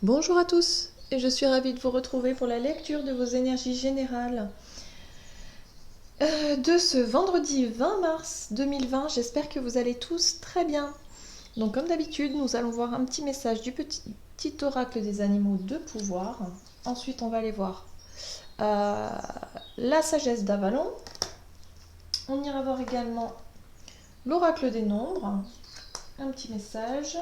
Bonjour à tous, et je suis ravie de vous retrouver pour la lecture de vos énergies générales de ce vendredi 20 mars 2020. J'espère que vous allez tous très bien. Donc comme d'habitude, nous allons voir un petit message du petit oracle des animaux de pouvoir. Ensuite, on va aller voir euh, la sagesse d'Avalon. On ira voir également l'oracle des nombres, un petit message.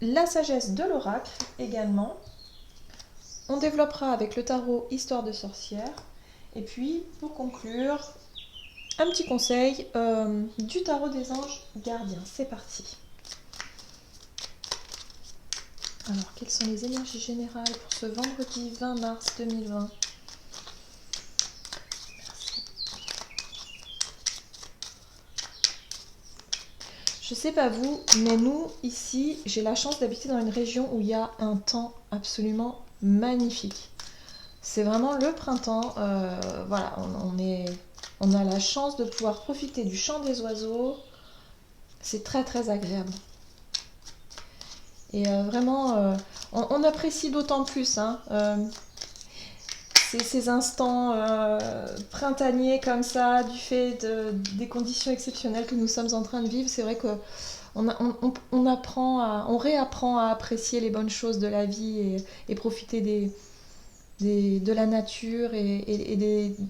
La sagesse de l'oracle également. On développera avec le tarot Histoire de sorcière. Et puis, pour conclure, un petit conseil du tarot des anges gardiens. C'est parti. Alors, quelles sont les énergies générales pour ce vendredi 20 mars 2020? Merci. Je sais pas vous, mais nous, ici, j'ai la chance d'habiter dans une région où il y a un temps absolument magnifique. C'est vraiment le printemps. Voilà, on a la chance de pouvoir profiter du chant des oiseaux. C'est très très agréable. Et vraiment, on apprécie d'autant plus ces instants printaniers comme ça, du fait des conditions exceptionnelles que nous sommes en train de vivre. C'est vrai que on réapprend à apprécier les bonnes choses de la vie et profiter de la nature et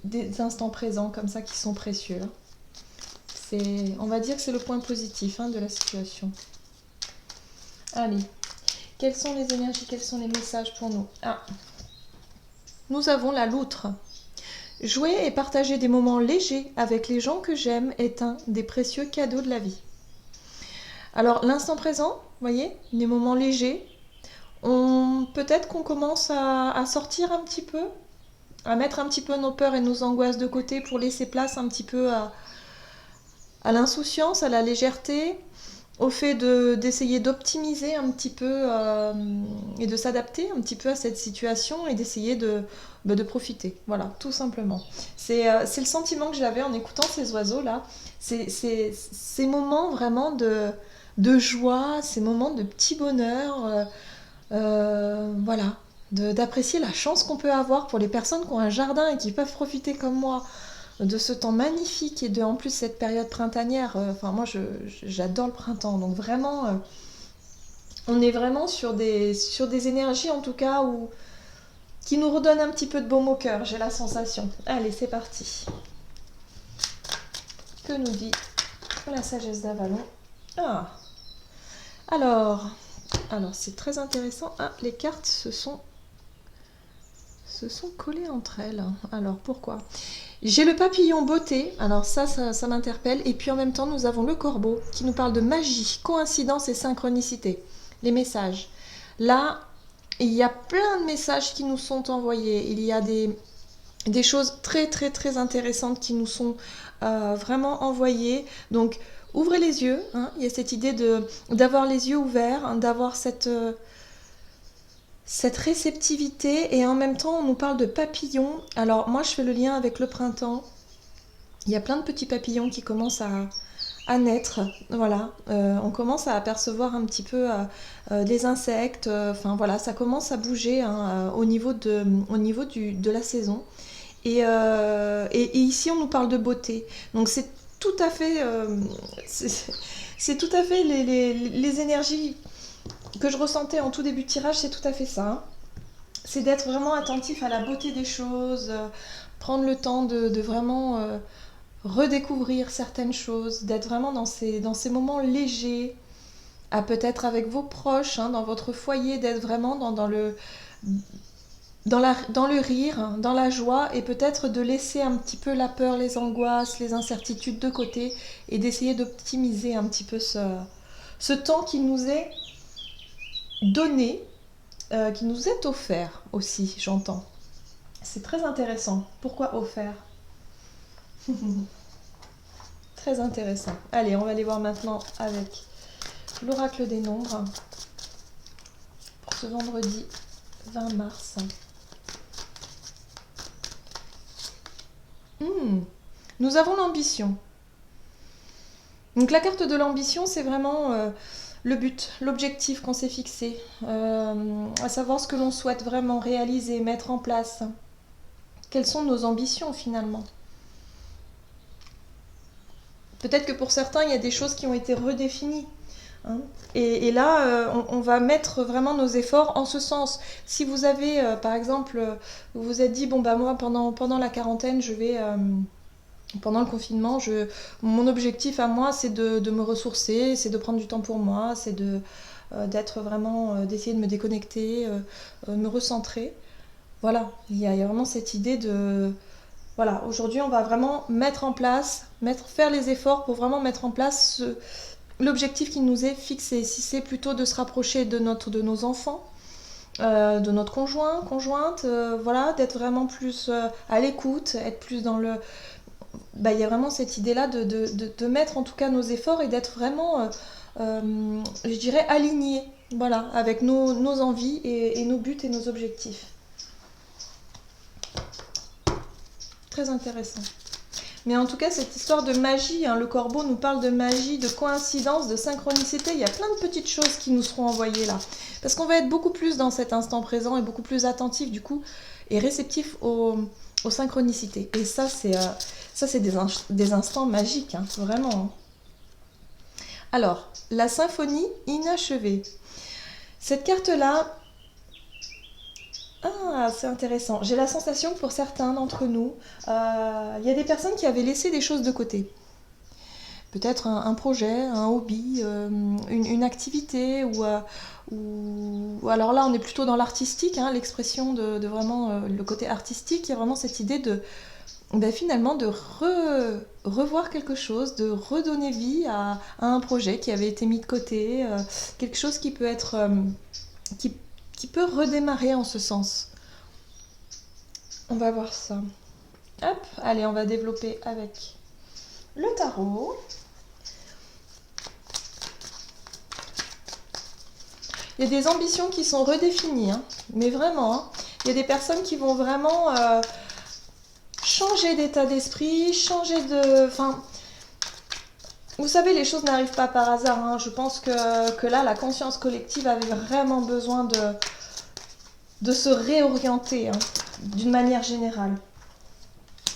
des instants présents comme ça qui sont précieux. On va dire que c'est le point positif de la situation. Allez, quelles sont les énergies, quels sont les messages pour nous? Nous avons la loutre. Jouer et partager des moments légers avec les gens que j'aime est un des précieux cadeaux de la vie. Alors, l'instant présent, vous voyez, des moments légers, peut-être qu'on commence à sortir un petit peu, à mettre un petit peu nos peurs et nos angoisses de côté pour laisser place un petit peu à l'insouciance, à la légèreté, au fait d'essayer d'optimiser un petit peu et de s'adapter un petit peu à cette situation et d'essayer de profiter. Voilà, tout simplement. C'est le sentiment que j'avais en écoutant ces oiseaux-là. Ces moments vraiment de joie, ces moments de petit bonheur. Voilà, d'apprécier la chance qu'on peut avoir pour les personnes qui ont un jardin et qui peuvent profiter comme moi de ce temps magnifique et de en plus cette période printanière. Enfin moi j'adore le printemps, donc vraiment on est vraiment sur des énergies en tout cas qui nous redonnent un petit peu de baume au cœur, j'ai la sensation. Allez, c'est parti. Que nous dit la sagesse d'Avalon? Ah, alors c'est très intéressant. Les cartes se sont collées entre elles. Alors pourquoi? J'ai le papillon beauté, alors ça m'interpelle. Et puis en même temps, nous avons le corbeau qui nous parle de magie, coïncidence et synchronicité. Les messages. Là, il y a plein de messages qui nous sont envoyés. Il y a des choses très très très intéressantes qui nous sont vraiment envoyées. Donc, ouvrez les yeux. Il y a cette idée d'avoir les yeux ouverts, d'avoir cette réceptivité, et en même temps on nous parle de papillons. Alors moi je fais le lien avec le printemps, il y a plein de petits papillons qui commencent à naître, voilà. On commence à apercevoir un petit peu des insectes, enfin voilà, ça commence à bouger au niveau de la saison. Et ici on nous parle de beauté, donc c'est tout à fait, c'est tout à fait les énergies que je ressentais en tout début de tirage, c'est tout à fait ça. C'est d'être vraiment attentif à la beauté des choses, prendre le temps de vraiment redécouvrir certaines choses, d'être vraiment dans ces moments légers, à peut-être avec vos proches, dans votre foyer, d'être vraiment dans le rire, dans la joie, et peut-être de laisser un petit peu la peur, les angoisses, les incertitudes de côté, et d'essayer d'optimiser un petit peu ce temps qui nous est donné, qui nous est offert aussi, j'entends. C'est très intéressant. Pourquoi offert? Très intéressant. Allez, on va aller voir maintenant avec l'oracle des nombres pour ce vendredi 20 mars. Nous avons l'ambition. Donc la carte de l'ambition, c'est vraiment le but, l'objectif qu'on s'est fixé, à savoir ce que l'on souhaite vraiment réaliser, mettre en place. Quelles sont nos ambitions finalement? Peut-être que pour certains, il y a des choses qui ont été redéfinies. Hein. Et là, on va mettre vraiment nos efforts en ce sens. Si vous avez, par exemple, vous vous êtes dit, bon, bah moi, pendant la quarantaine, pendant le confinement, mon objectif à moi, c'est de me ressourcer, c'est de prendre du temps pour moi, c'est d'être vraiment, d'essayer de me déconnecter, me recentrer. Voilà, il y a vraiment cette idée de... Voilà, aujourd'hui, on va vraiment mettre en place, faire les efforts pour vraiment mettre en place l'objectif qui nous est fixé. Si c'est plutôt de se rapprocher de nos enfants, de notre conjointe, voilà, d'être vraiment plus à l'écoute, être plus dans le... Bah, il y a vraiment cette idée-là de mettre en tout cas nos efforts et d'être vraiment, je dirais, alignés, voilà, avec nos envies et nos buts et nos objectifs. Très intéressant. Mais en tout cas, cette histoire de magie, hein, le corbeau nous parle de magie, de coïncidence, de synchronicité. Il y a plein de petites choses qui nous seront envoyées là. Parce qu'on va être beaucoup plus dans cet instant présent et beaucoup plus attentif du coup et réceptif aux synchronicités. Et ça, c'est des instants magiques, hein, vraiment. Alors, la symphonie inachevée. Cette carte-là, ah, c'est intéressant. J'ai la sensation que pour certains d'entre nous, il y a des personnes qui avaient laissé des choses de côté. Peut-être un projet, un hobby, une activité, ou alors là on est plutôt dans l'artistique, hein, l'expression de vraiment le côté artistique. Il y a vraiment cette idée de finalement de revoir quelque chose, de redonner vie à un projet qui avait été mis de côté, quelque chose qui peut être qui peut redémarrer en ce sens. On va voir ça. Hop, allez, on va développer avec le tarot. Il y a des ambitions qui sont redéfinies, hein, mais vraiment. Hein. Il y a des personnes qui vont vraiment changer d'état d'esprit, changer de... Enfin, vous savez, les choses n'arrivent pas par hasard. Hein. Je pense que là, la conscience collective avait vraiment besoin de se réorienter, hein, d'une manière générale.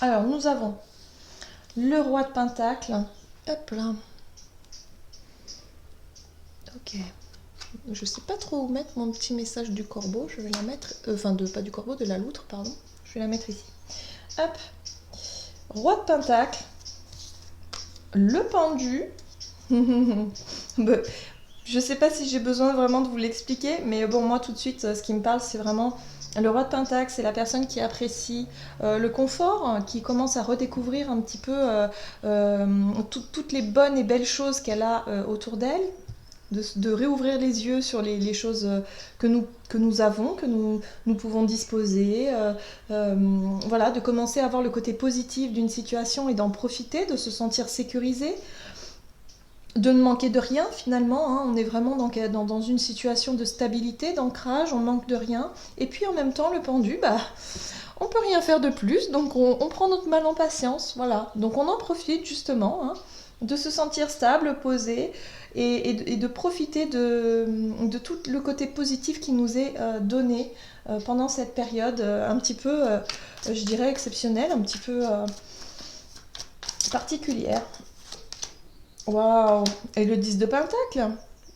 Alors, nous avons le roi de Pentacle. Hop là. Ok. Je sais pas trop où mettre mon petit message du corbeau. Je vais la mettre... pas du corbeau, de la loutre, pardon. Je vais la mettre ici. Hop. Roi de Pentacle. Le pendu. Je sais pas si j'ai besoin vraiment de vous l'expliquer, mais bon, moi tout de suite, ce qui me parle, c'est vraiment le roi de Pentacle. C'est la personne qui apprécie le confort, qui commence à redécouvrir un petit peu toutes les bonnes et belles choses qu'elle a autour d'elle, de réouvrir les yeux sur les choses que nous avons, que nous pouvons disposer, voilà, de commencer à avoir le côté positif d'une situation et d'en profiter, de se sentir sécurisé, de ne manquer de rien finalement, hein. On est vraiment dans une situation de stabilité, d'ancrage, on manque de rien, et puis en même temps le pendu, on peut rien faire de plus, donc on prend notre mal en patience, voilà, donc on en profite justement, hein, de se sentir stable, posé, et de profiter de tout le côté positif qui nous est donné pendant cette période un petit peu, je dirais, exceptionnelle, un petit peu particulière. Waouh! Et le 10 de Pentacle.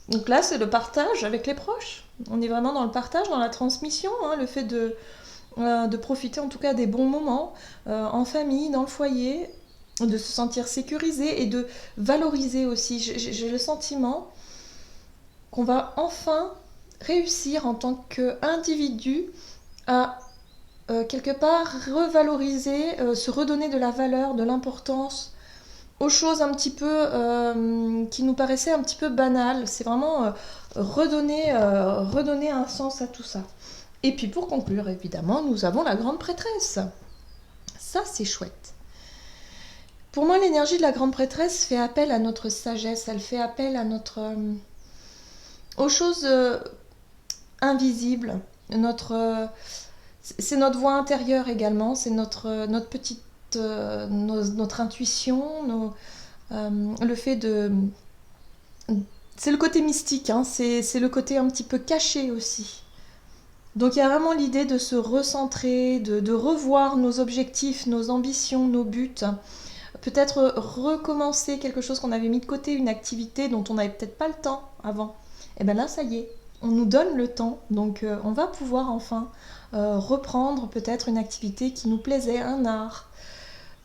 Donc là, c'est le partage avec les proches. On est vraiment dans le partage, dans la transmission, hein, le fait de profiter en tout cas des bons moments en famille, dans le foyer, de se sentir sécurisé et de valoriser aussi. J'ai le sentiment qu'on va enfin réussir en tant qu'individu à quelque part revaloriser, se redonner de la valeur, de l'importance aux choses un petit peu qui nous paraissaient un petit peu banales. C'est vraiment redonner un sens à tout ça. Et puis pour conclure, évidemment, nous avons la grande prêtresse. Ça, c'est chouette. Pour moi, l'énergie de la grande prêtresse fait appel à notre sagesse, elle fait appel à aux choses invisibles. C'est notre voix intérieure également, c'est notre petite notre intuition, le fait c'est le côté mystique, hein, c'est le côté un petit peu caché aussi. Donc il y a vraiment l'idée de se recentrer, de revoir nos objectifs, nos ambitions, nos buts. Peut-être recommencer quelque chose qu'on avait mis de côté, une activité dont on n'avait peut-être pas le temps avant. Et bien là, ça y est, on nous donne le temps, donc on va pouvoir enfin reprendre peut-être une activité qui nous plaisait, un art,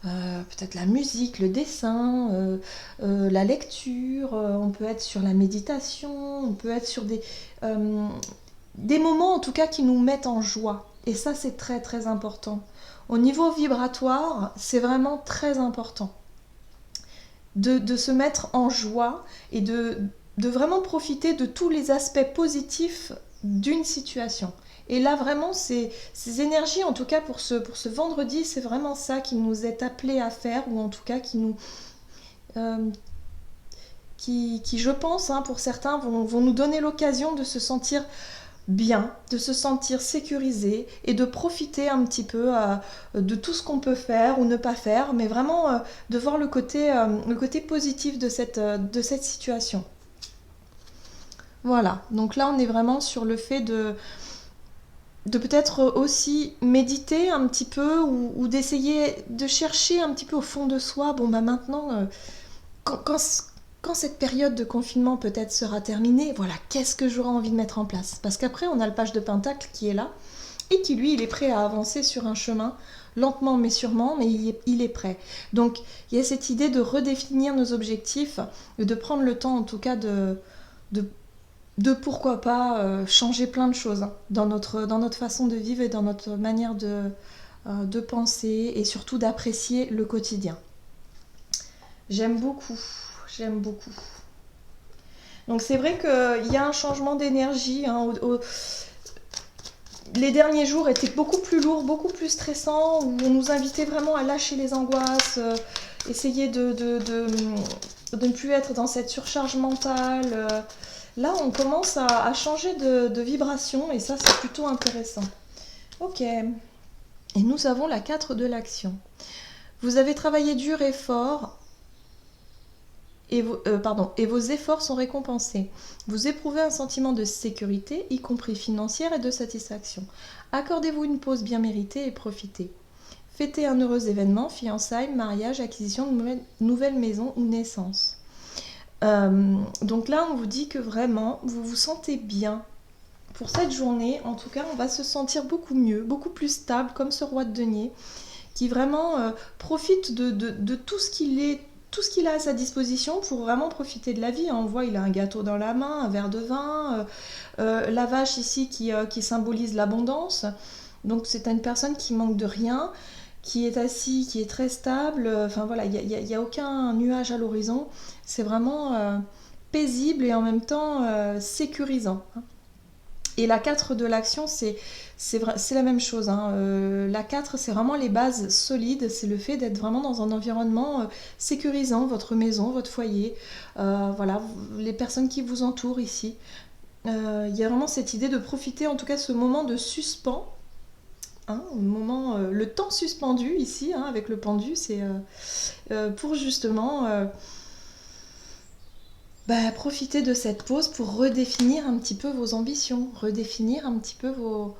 peut-être la musique, le dessin, la lecture, on peut être sur la méditation, on peut être sur des moments en tout cas qui nous mettent en joie. Et ça, c'est très très important. Au niveau vibratoire, c'est vraiment très important de se mettre en joie et de vraiment profiter de tous les aspects positifs d'une situation. Et là, vraiment, ces énergies, en tout cas pour ce vendredi, c'est vraiment ça qui nous est appelé à faire, ou en tout cas qui je pense, hein, pour certains, vont nous donner l'occasion de se sentir bien, de se sentir sécurisé et de profiter un petit peu de tout ce qu'on peut faire ou ne pas faire, mais vraiment de voir le côté positif de cette situation. Voilà, donc là on est vraiment sur le fait de peut-être aussi méditer un petit peu ou d'essayer de chercher un petit peu au fond de soi, bon bah maintenant, quand cette période de confinement peut-être sera terminée, voilà, qu'est-ce que j'aurai envie de mettre en place? Parce qu'après, on a le page de Pentacle qui est là, et qui, lui, il est prêt à avancer sur un chemin, lentement mais sûrement, mais il est prêt. Donc, il y a cette idée de redéfinir nos objectifs, de prendre le temps, en tout cas, de pourquoi pas changer plein de choses, hein, dans notre façon de vivre et dans notre manière de penser, et surtout d'apprécier le quotidien. J'aime beaucoup. J'aime beaucoup. Donc c'est vrai qu'il y a un changement d'énergie. Hein, les derniers jours étaient beaucoup plus lourds, beaucoup plus stressants, où on nous invitait vraiment à lâcher les angoisses, essayer de ne plus être dans cette surcharge mentale. Là, on commence à changer de vibration, et ça, c'est plutôt intéressant. Ok. Et nous avons la 4 de l'action. Vous avez travaillé dur et fort, et vos efforts sont récompensés. Vous éprouvez un sentiment de sécurité, y compris financière, et de satisfaction. Accordez-vous une pause bien méritée et profitez. Fêtez un heureux événement, fiançailles, mariage, acquisition de nouvelle maison ou naissance. Donc là, on vous dit que vraiment, vous vous sentez bien. Pour cette journée, en tout cas, on va se sentir beaucoup mieux, beaucoup plus stable, comme ce roi de denier, qui vraiment profite de tout ce qu'il a à sa disposition pour vraiment profiter de la vie. On voit, il a un gâteau dans la main, un verre de vin, la vache ici qui symbolise l'abondance. Donc c'est une personne qui manque de rien, qui est assis, qui est très stable. Enfin voilà, il n'y a aucun nuage à l'horizon. C'est vraiment paisible et en même temps sécurisant. Et la 4 de l'action, c'est la même chose. Hein. La 4, c'est vraiment les bases solides. C'est le fait d'être vraiment dans un environnement sécurisant, votre maison, votre foyer, voilà, les personnes qui vous entourent ici. Il y a vraiment cette idée de profiter, en tout cas, ce moment de suspens. Hein, le temps suspendu ici, hein, avec le pendu, c'est pour justement profiter de cette pause pour redéfinir un petit peu vos ambitions, redéfinir un petit peu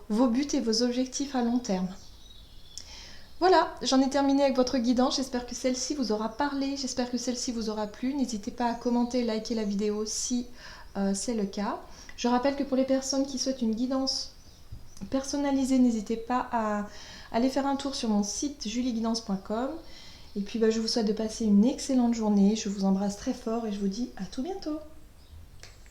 vos buts et vos objectifs à long terme. Voilà, j'en ai terminé avec votre guidance. J'espère que celle-ci vous aura parlé, j'espère que celle-ci vous aura plu. N'hésitez pas à commenter, liker la vidéo si c'est le cas. Je rappelle que pour les personnes qui souhaitent une guidance personnalisée, n'hésitez pas à aller faire un tour sur mon site julieguidance.com. Et puis je vous souhaite de passer une excellente journée. Je vous embrasse très fort et je vous dis à tout bientôt.